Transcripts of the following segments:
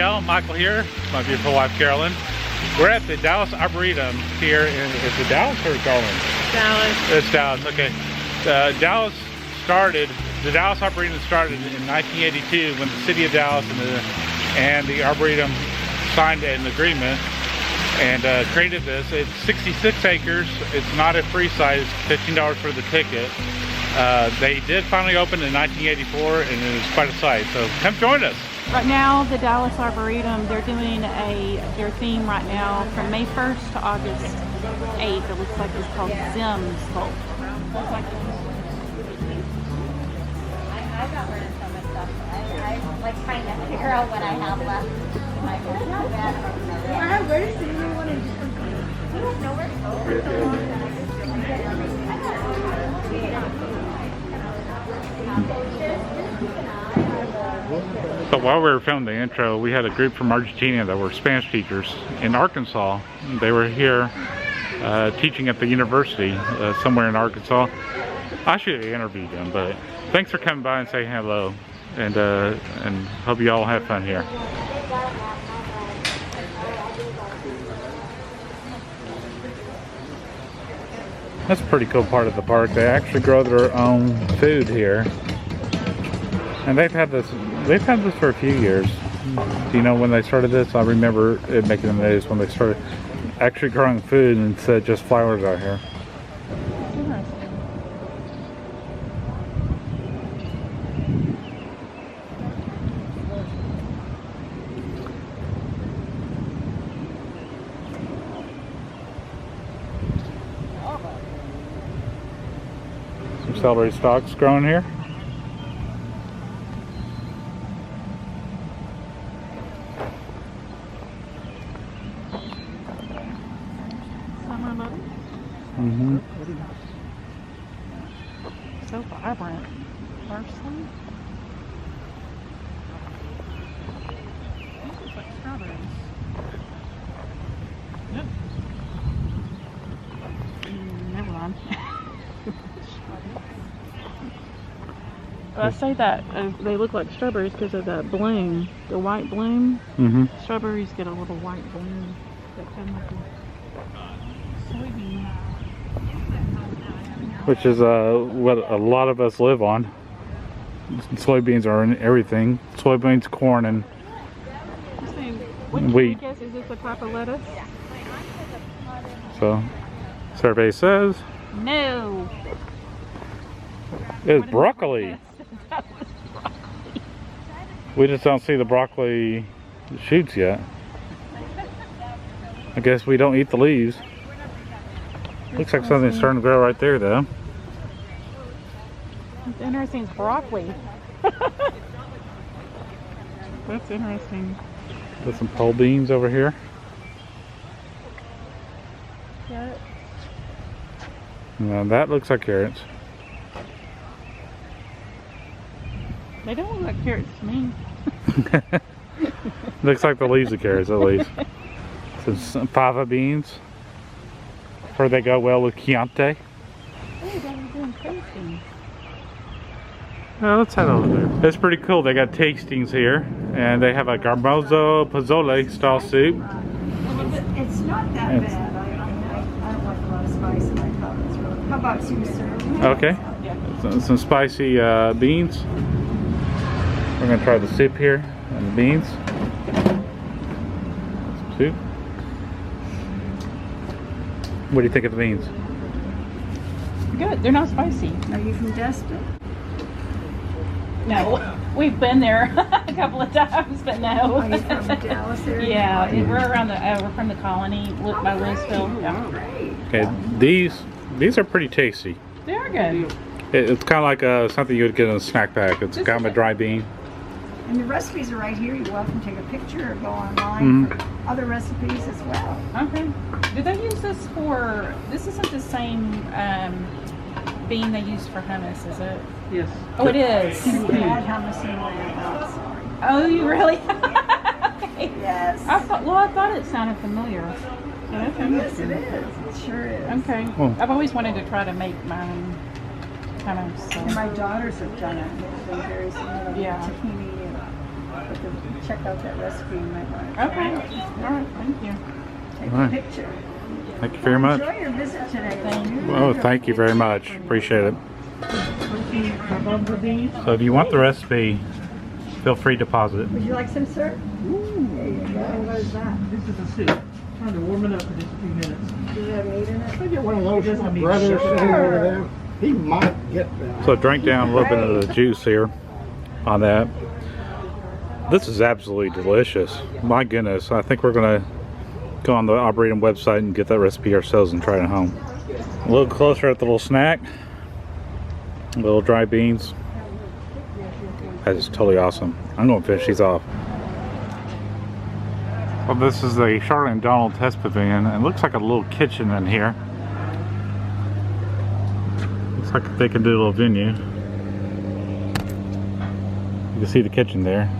Michelle, Michael here, my beautiful wife Carolyn. We're at the Dallas Arboretum here in, is it Dallas or Garland? Dallas. It's Dallas, okay. The Dallas Arboretum started in 1982 when the city of Dallas and the Arboretum signed an agreement and created this. It's 66 acres. It's not a free site. It's $15 for the ticket. They did finally open in 1984 and it is quite a sight. So come join us. Right now, the Dallas Arboretum, they're doing their theme right now from May 1st to August 8th. It looks like it's called Zim's Folk. I got rid of some of the stuff. I like trying to figure out what I have left in my business. Where does anyone in different things? We don't know where to go for so long that I just don't get everything. So while we were filming the intro, we had a group from Argentina that were Spanish teachers in Arkansas. They were here teaching at the university somewhere in Arkansas. I should have interviewed them, but thanks for coming by and saying hello, and hope you all have fun here. That's a pretty cool part of the park. They actually grow their own food here, and they've had this for a few years. Do you know when they started this? I remember it making the news when they started actually growing food instead of just flowers out here. Some celery stalks growing here. Mm-hmm. So vibrant. Parsley. This looks like strawberries. Yep. Never mind. Well, I say that they look like strawberries because of that bloom, the white bloom. Mm-hmm. Strawberries get a little white bloom that kind of like a soybean. Which is what a lot of us live on. Soybeans are in everything. Soybeans, corn, and wheat. Guess, is this a type of lettuce? So, survey says No. it's broccoli. We just don't see the broccoli shoots yet. I guess we don't eat the leaves. Looks like something's starting to grow right there, though. What's interesting is broccoli. That's interesting. Got some pole beans over here. Carrots. Now that looks like carrots. They don't look like carrots to me. Looks like the leaves of carrots, at least. Some fava beans. Where they go well with Chianti. Oh, they're doing tasting. Let's head over there. It's pretty cool. They got tastings here, and they have a garbanzo pozole style soup. It's not that bad. I don't like a lot of spice in my comments. Really. How about you, sir? Okay. Some spicy beans. We're gonna try the soup here and the beans. Some soup. What do you think of the beans? Good. They're not spicy. Are you from Destin? No. We've been there a couple of times, but no. Are you from the Dallas area? Yeah, we're around we're from the colony by Louisville. Yeah. Okay, these are pretty tasty. They are good. It's kind of like something you would get in a snack pack. It's kind of a dry bean. And the recipes are right here. You're welcome to take a picture or go online for other recipes as well. Okay. Do they use this for? This isn't the same bean they use for hummus, is it? Yes. Oh, it is. You can add hummus in there. Oh, you really? Okay. Yes. I thought it sounded familiar. Okay. Yes, it is. It sure is. Okay. Oh. I've always wanted to try to make mine kind of. So. And my daughters have done it. They're very similar. Yeah. Tahini Check out that recipe you might want. Okay. All right. Thank you. Take All right. a picture. Thank you very much. Enjoy your visit today. Thank you. Oh, thank you very much. Appreciate it. Above the beef. So if you want the recipe, feel free to deposit it. Would you like some, sir? Ooh, there you go. What is that? This is a soup. Trying to warm it up for just a few minutes. Does it have meat in it? I get one of those Doesn't for my mean brother sure. sitting over there. He might get that. So drink down a little bit of the juice here on that. This is absolutely delicious. My goodness, I think we're gonna go on the Arboretum website and get that recipe ourselves and try it at home. A little closer at the little snack. Little dry beans. That is totally awesome. I'm gonna finish these off. Well, this is the Charlotte and Donald Test Pavilion, and it looks like a little kitchen in here. Looks like they can do a little venue. You can see the kitchen there.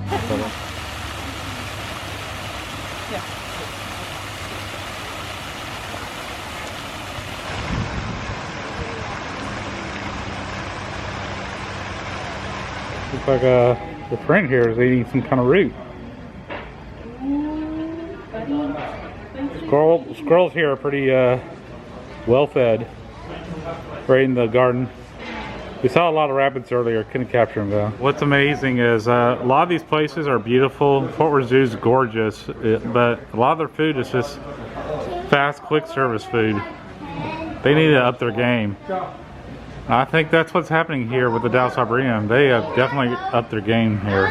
Looks like the friend here is eating some kind of root. Squirrels here are pretty well fed. Right in the garden. We saw a lot of rabbits earlier, couldn't capture them though. What's amazing is a lot of these places are beautiful. Fort Worth Zoo is gorgeous, but a lot of their food is just fast, quick service food. They need to up their game. I think that's what's happening here with the Dallas Arboretum. They have definitely upped their game here.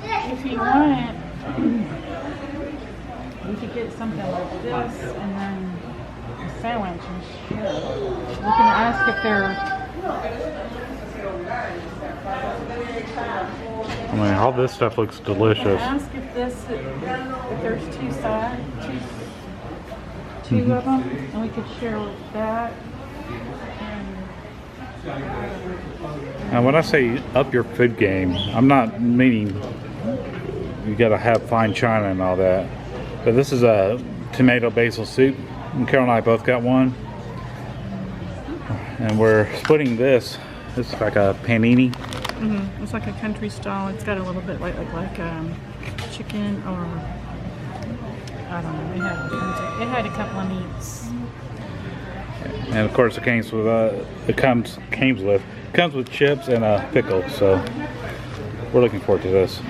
If you want, we could get something like this and then a sandwich and share. We can ask if they're. I mean, all this stuff looks delicious. Ask if this, if there's two sides, two of them, and we could share with that. And when I say up your food game, I'm not meaning you gotta have fine china and all that. But this is a tomato basil soup. And Carol and I both got one. And we're splitting this. This is like a panini. It's like a country style. It's got a little bit like chicken or I don't know. It had a couple of meats. And of course it comes with chips and a pickle. So we're looking forward to this.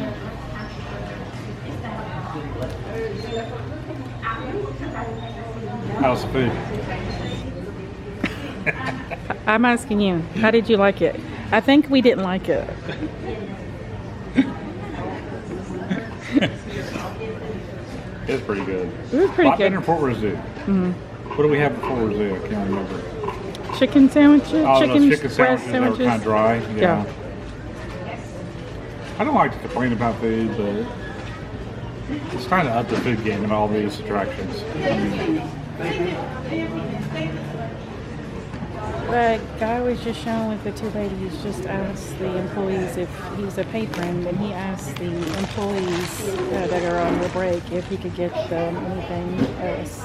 How's the food? I'm asking you, how did you like it? I think we didn't like it. It's pretty good. It was pretty Lot better good. than Fort Worth Zoo. What do we have at Fort Worth Zoo? I can't remember. Chicken sandwiches, Oh, chicken those chicken breast sandwiches that were kind of dry. Yeah. I don't like to complain about food, but it's kind of up the food game in all these attractions. The guy was just showing with the two ladies, just asked the employees if he was a patron, and he asked the employees that are on their break if he could get them anything else.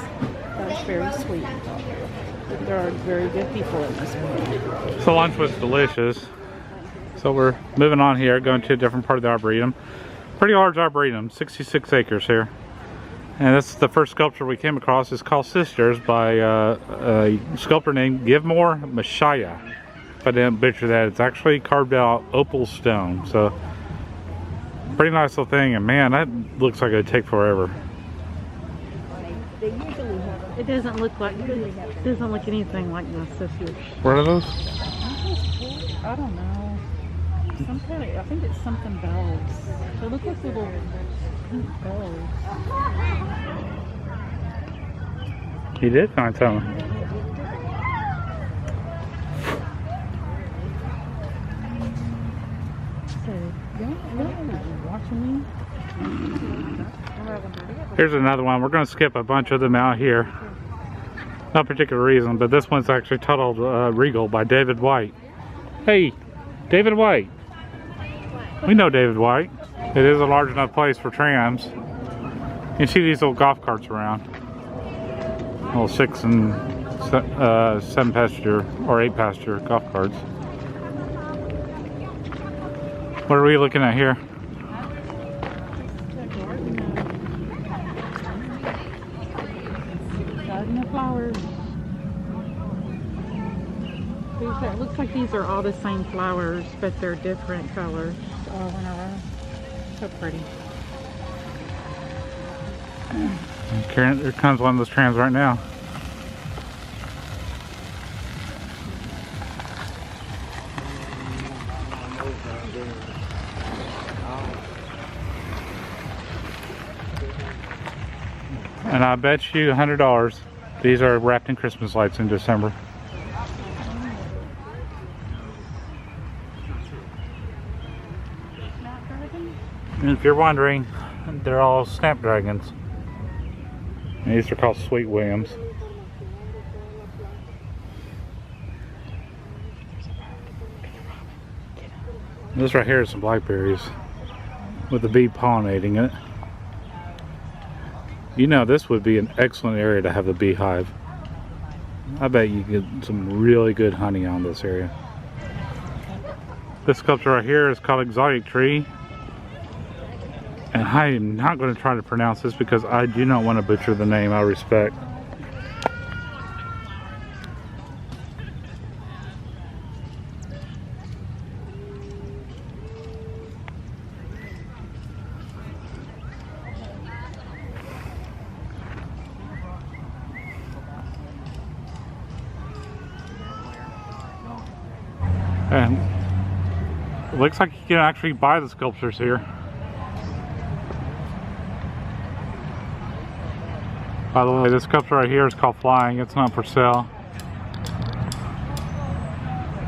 That was very sweet. There are very good people in this place. So lunch was delicious. So we're moving on here, going to a different part of the Arboretum. Pretty large Arboretum, 66 acres here. And this is the first sculpture we came across. It's called Sisters by a sculptor named Givemore Messiah. If I didn't butcher that, it's actually carved out opal stone. So pretty nice little thing, and man, that looks like it'd take forever. It doesn't look anything like the sisters. What are those? I don't know. Some kind of, I think it's something bells. They look like little pink bells. He did find something. So, y'all watching me? Here's another one. We're going to skip a bunch of them out here. No particular reason, but this one's actually titled Regal by David White. Hey, David White. We know David White. It is a large enough place for trams. You can see these little golf carts around. Little 6 and 7 passenger or 8 passenger golf carts. What are we looking at here? Garden of flowers. It looks like these are all the same flowers, but they're different colors all in a row. So pretty. Karen, there comes one of those trams right now. And I bet you $100 these are wrapped in Christmas lights in December. And if you're wondering, they're all snapdragons. And these are called Sweet Williams. This right here is some blackberries with the bee pollinating it. You know, this would be an excellent area to have a beehive. I bet you get some really good honey on this area. This sculpture right here is called Exotic Tree. And I am not going to try to pronounce this because I do not want to butcher the name. I respect. And it looks like you can actually buy the sculptures here. By the way, this sculpture right here is called Flying. It's not for sale.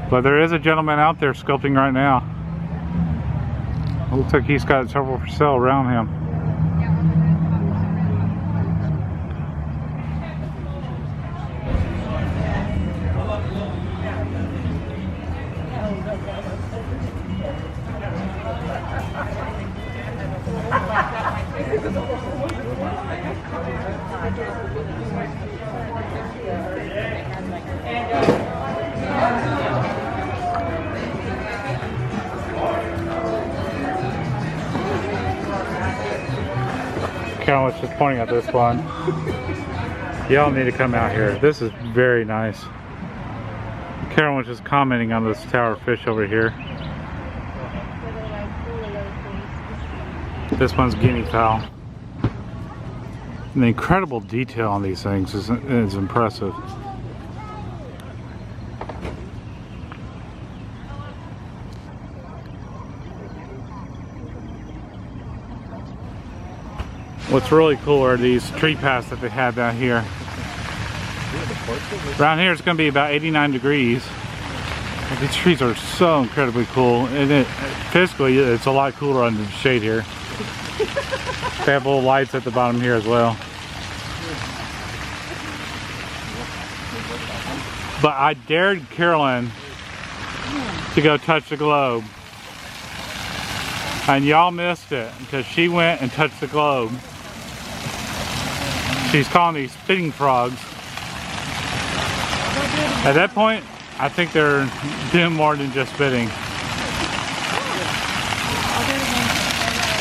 But there is a gentleman out there sculpting right now. It looks like he's got several for sale around him. Carol was just pointing at this one. Y'all need to come out here. This is very nice. Carol was just commenting on this tower fish over here. This one's guinea fowl. And the incredible detail on these things is impressive. What's really cool are these tree paths that they have down here. Around here it's going to be about 89 degrees. And these trees are so incredibly cool. And physically it's a lot cooler under the shade here. They have little lights at the bottom here as well. But I dared Carolyn to go touch the globe. And y'all missed it because she went and touched the globe. She's calling these spitting frogs. At that point, I think they're doing more than just spitting.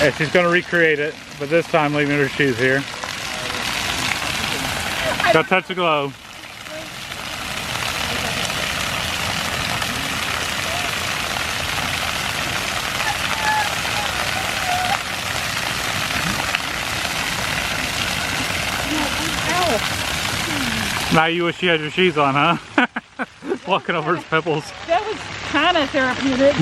And she's going to recreate it, but this time leaving her shoes here. Go touch the globe. Now you wish you had your shoes on, huh? Walking over his pebbles. That was kind of therapeutic.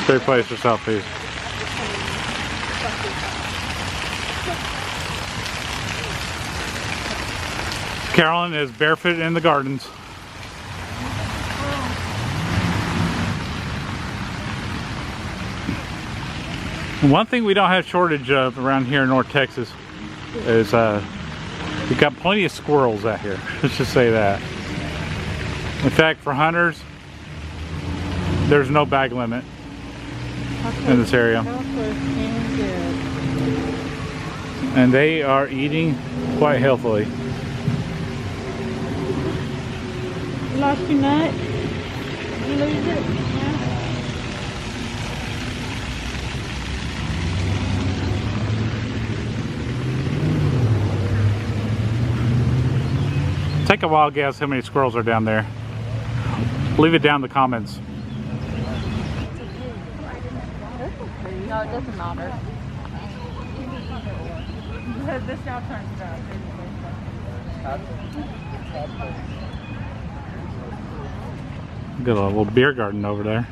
Great place for selfies. Carolyn is barefoot in the gardens. One thing we don't have shortage of around here in North Texas is we've got plenty of squirrels out here. Let's just say that. In fact, for hunters, there's no bag limit in this area. And they are eating quite healthily. lost your nut? Did you lose it? Yeah. Take a wild guess how many squirrels are down there. Leave it down in the comments. No, it doesn't matter. This now turns it out. Got a little beer garden over there.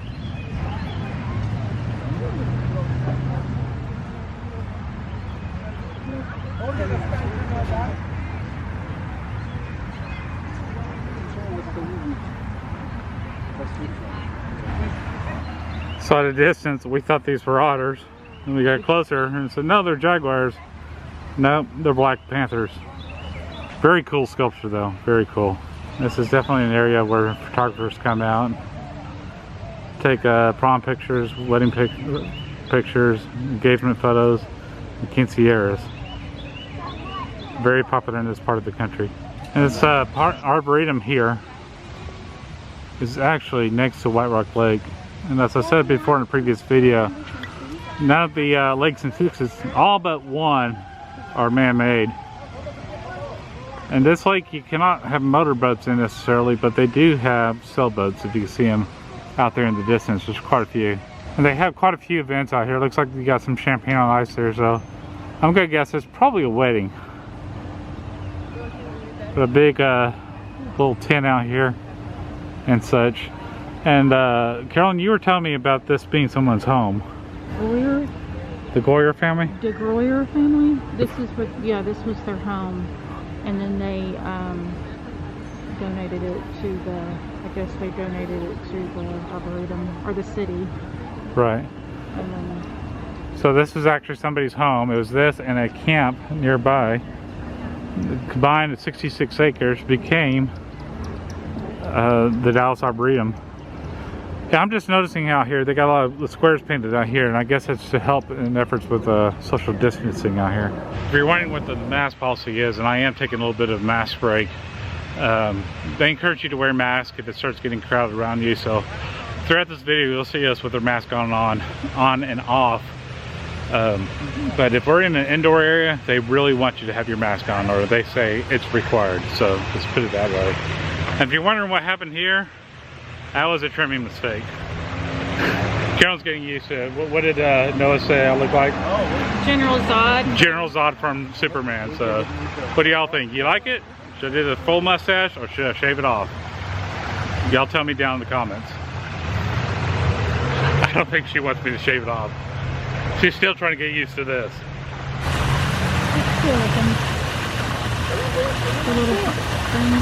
So at a distance, we thought these were otters, and we got closer and said, no, they're jaguars. No, they're Black Panthers. Very cool sculpture though, very cool. This is definitely an area where photographers come out, take prom pictures, wedding pictures, engagement photos, and quinceañeras. Very popular in this part of the country. And this Arboretum here is actually next to White Rock Lake. And as I said before in a previous video, none of the lakes in Texas, all but one, are man-made. And this lake you cannot have motorboats in necessarily, but they do have sailboats if you can see them out there in the distance. There's quite a few. And they have quite a few events out here. Looks like you got some champagne on ice there, so I'm gonna guess it's probably a wedding. But a big little tent out here and such. And Carolyn, you were telling me about this being someone's home. Goyer? The Goyer family? The Goyer family? This is what, yeah, this was their home. And then they donated it to the, I guess they donated it to the Arboretum, or the city. Right. And then, so this was actually somebody's home. It was this and a camp nearby. Combined at 66 acres became the Dallas Arboretum. Yeah, I'm just noticing out here they got a lot of the squares painted out here, and I guess it's to help in efforts with social distancing out here. If you're wondering what the mask policy is, and I am taking a little bit of mask break, they encourage you to wear a mask if it starts getting crowded around you. So throughout this video you'll see us with our mask on and off. But if we're in an indoor area, they really want you to have your mask on, or they say it's required. So let's put it that way. And if you're wondering what happened here, that was a trimming mistake. Carolyn's getting used to it. What did Noah say I look like? General Zod. General Zod from Superman. So what do y'all think? You like it? Should I do the full mustache or should I shave it off? Y'all tell me down in the comments. I don't think she wants me to shave it off. She's still trying to get used to this. It's still looking. A little thing.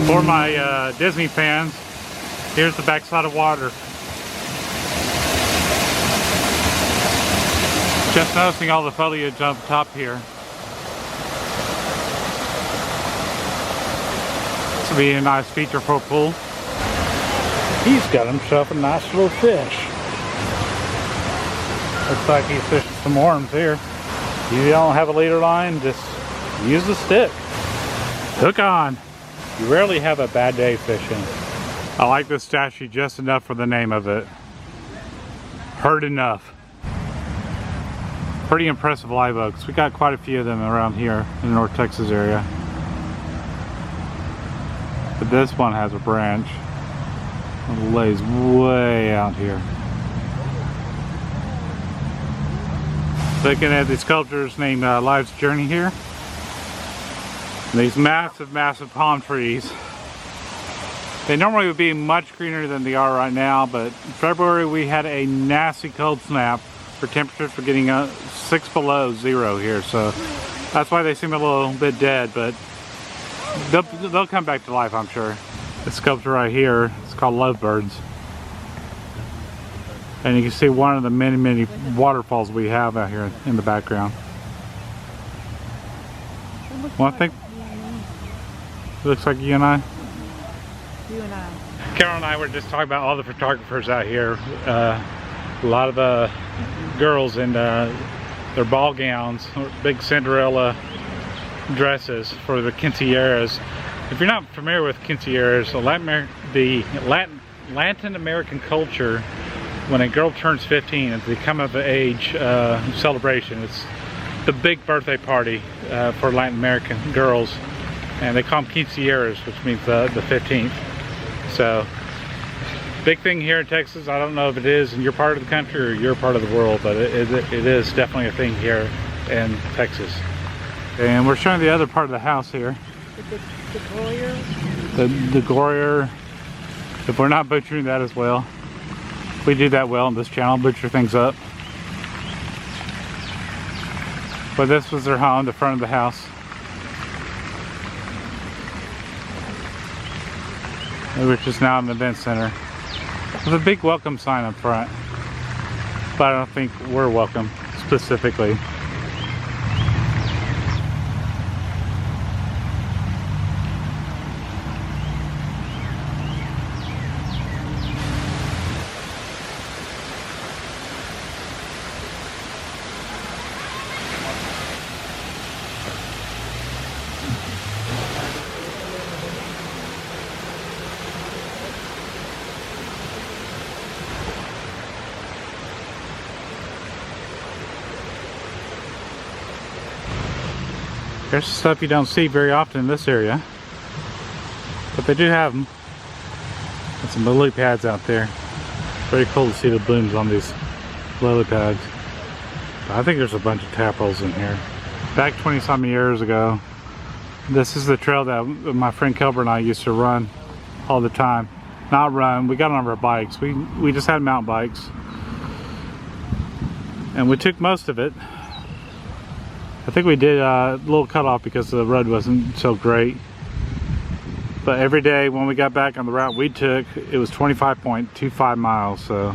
For my Disney fans, here's the backside of water. Just noticing all the foliage up top here. This will be a nice feature for a pool. He's got himself a nice little fish. Looks like he's fishing some worms here. If you don't have a leader line, just use the stick. Hook on. You rarely have a bad day fishing. I like this statue just enough for the name of it. Heard enough. Pretty impressive live oaks. We got quite a few of them around here in the North Texas area. But this one has a branch. It lays way out here. Looking at the sculptures named Life's Journey here. And these massive, massive palm trees. They normally would be much greener than they are right now, but in February we had a nasty cold snap for temperatures for getting 6 below zero here, so that's why they seem a little bit dead, but they'll come back to life, I'm sure. This sculpture right here is called Lovebirds. And you can see one of the many, many waterfalls we have out here in the background. Well, I think Looks like you and I. You and I. Carol and I were just talking about all the photographers out here. A lot of girls in their ball gowns, big Cinderella dresses for the quinceañeras. If you're not familiar with quinceañeras, the Latin American culture, when a girl turns 15, it's the come of age celebration. It's the big birthday party for Latin American girls, and they call them quinceañeras, which means the 15th. So, big thing here in Texas. I don't know if it is in your part of the country or your part of the world, but it is definitely a thing here in Texas. And we're showing the other part of the house here. The Gloyer. The Gloyer. If we're not butchering that as well. We do that well on this channel, butcher things up. But this was their home, the front of the house. Which is now an event center. There's a big welcome sign up front. But I don't think we're welcome specifically. There's stuff you don't see very often in this area, but they do have them. And some lily pads out there. Very cool to see the blooms on these lily pads. But I think there's a bunch of tadpoles in here. Back 20-some years ago, this is the trail that my friend Kelber and I used to run all the time. Not run, we got on our bikes. We just had mountain bikes. And we took most of it. I think we did a little cutoff because the road wasn't so great. But every day when we got back on the route we took, it was 25.25 miles, so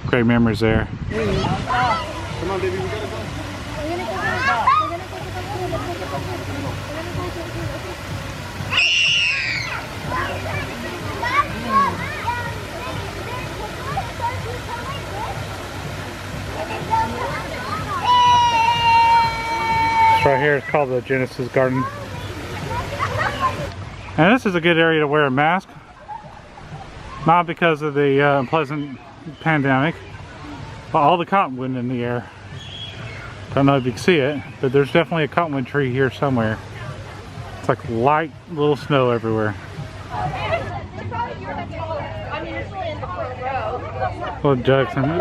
great memories there. Come on, baby, we gotta go. Right here is called the Genesis Garden. And this is a good area to wear a mask. Not because of the unpleasant pandemic, but all the cottonwood in the air. Don't know if you can see it, but there's definitely a cottonwood tree here somewhere. It's like light little snow everywhere. Little ducks, I'm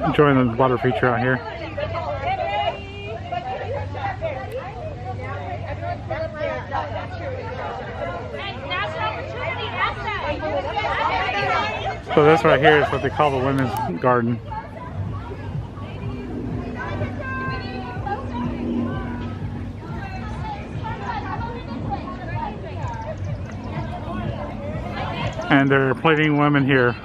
enjoying the water feature out here. So this right here is what they call the women's garden. And they're plating women here.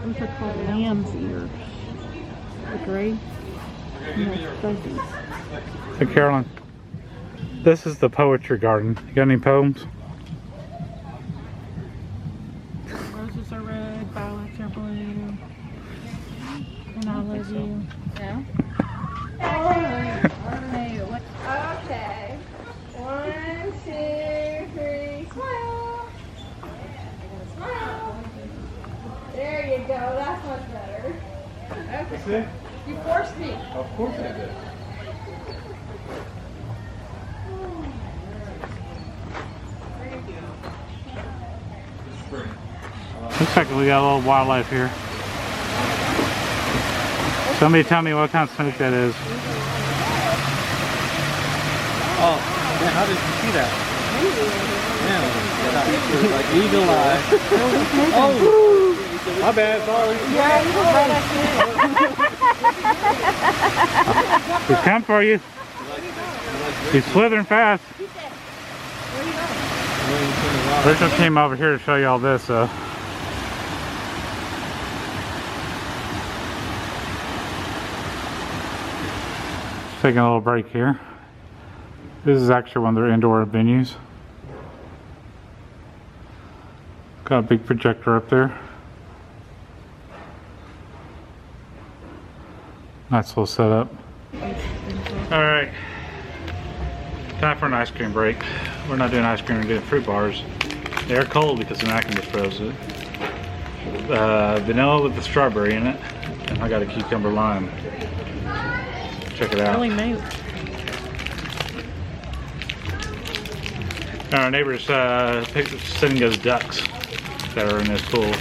Those are called lamb's ears. The gray and the fuzzies. Hey Carolyn, this is the poetry garden. You got any poems? Roses are red, violets are blue, and I love you. No? Okay. 1, 2, 3, smile. Smile. There you go. That's much better. Okay. You forced me. Of course I did. Looks like we got a little wildlife here. Somebody tell me what kind of snake that is. Oh, man, how did you see that? Man, like eagle eye. Oh, my bad, sorry. He's coming for you. He's slithering fast. Rachel came over here to show you all this. Taking a little break here. This is actually one of their indoor venues. Got a big projector up there. Nice little setup. Alright. Time for an ice cream break. We're not doing ice cream, we're doing fruit bars. They're cold because the Mac just froze it. Vanilla with the strawberry in it. And I got a cucumber lime. Check it out. Really moved. Our neighbors sending us ducks that are in this pool.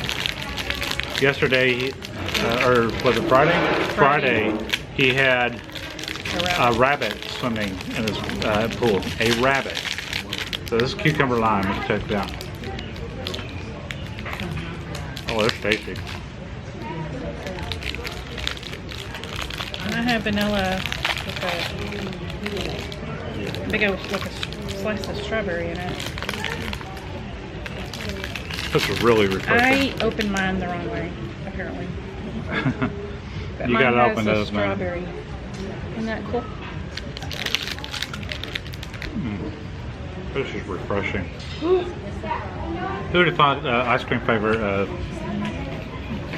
Yesterday, or was it Friday? Friday, he had a rabbit swimming in his pool. A rabbit. So this is cucumber lime. Let's check it out. Oh, it's tasty. And I have vanilla with I think I would like a slice of strawberry in it. This is really refreshing. I opened mine the wrong way, apparently. But You mine gotta has open the those, man. strawberry. Isn't that cool? This is refreshing. Who would have thought ice cream flavor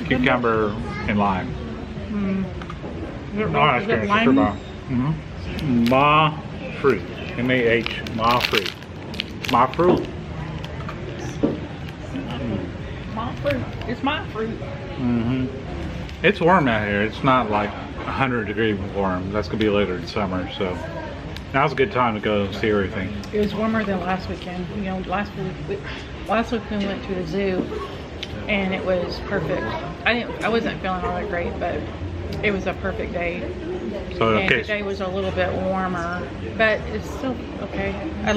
cucumber and lime? Not ice cream, it's a fruit bar. Ma fruit. M-A-H. Ma fruit. Ma fruit. My fruit. It's my fruit. It's warm out here. It's not like 100-degree warm. That's gonna be later in summer. So now's a good time to go see everything. It was warmer than last weekend. You know, last week we went to the zoo, and it was perfect. I wasn't feeling all that great, but it was a perfect day. So And today was a little bit warmer, but it's still okay.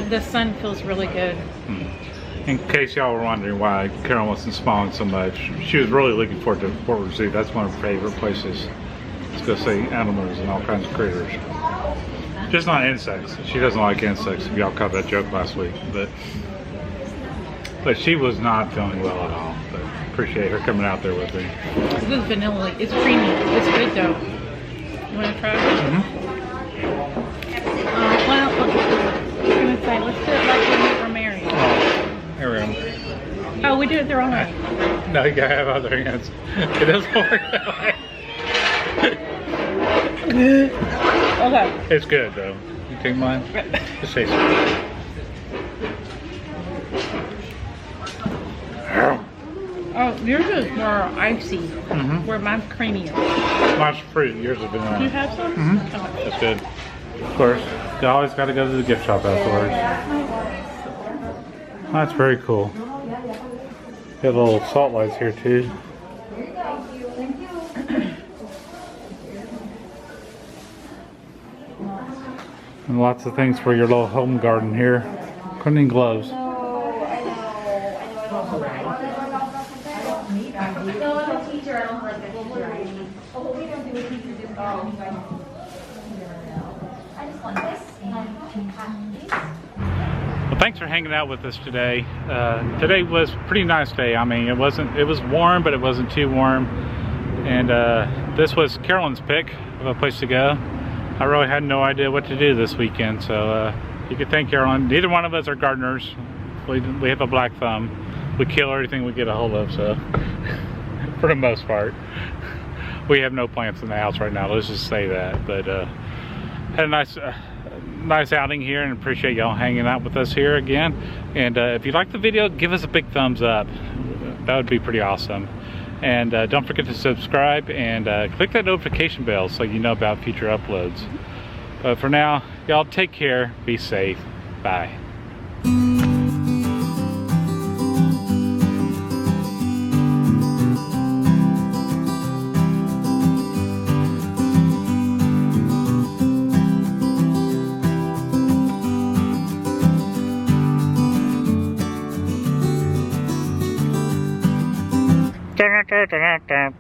The sun feels really good. in case y'all were wondering why Carol wasn't smiling so much, she was really looking forward to Fort Worth Zoo. That's one of her favorite places to go see animals and all kinds of critters. Just not insects. She doesn't like insects. Y'all caught that joke last week, but she was not feeling well at all. But appreciate her coming out there with me. This is vanilla. It's creamy. It's good though. You want to try it? Well, I was gonna say let's do it like when we were married. Here we go. Oh, we do it the wrong way. No, you gotta have other hands. It doesn't work that way. Okay. It's good though. You take mine? Just taste it. Oh, yours is more icy, where mine's creamier. Mine's fruit. Yours is Do you vanilla. have some? Okay. That's good. Of course, you always got to go to the gift shop afterwards. That's very cool. You have little salt lights here too. And lots of things for your little home garden here. Cleaning gloves. Well, thanks for hanging out with us today. Today was a pretty nice day. I mean, it was warm, but it wasn't too warm. And this was Carolyn's pick of a place to go. I really had no idea what to do this weekend, so you could thank Carolyn. Neither one of us are gardeners. We have a black thumb. We kill everything we get a hold of, so for the most part. We have no plants in the house right now, let's just say that. But had a nice outing here, and appreciate y'all hanging out with us here again. And if you liked the video, give us a big thumbs up. That would be pretty awesome. And don't forget to subscribe and click that notification bell so you know about future uploads. But for now, y'all take care, be safe, bye. Da, da, da, da, da.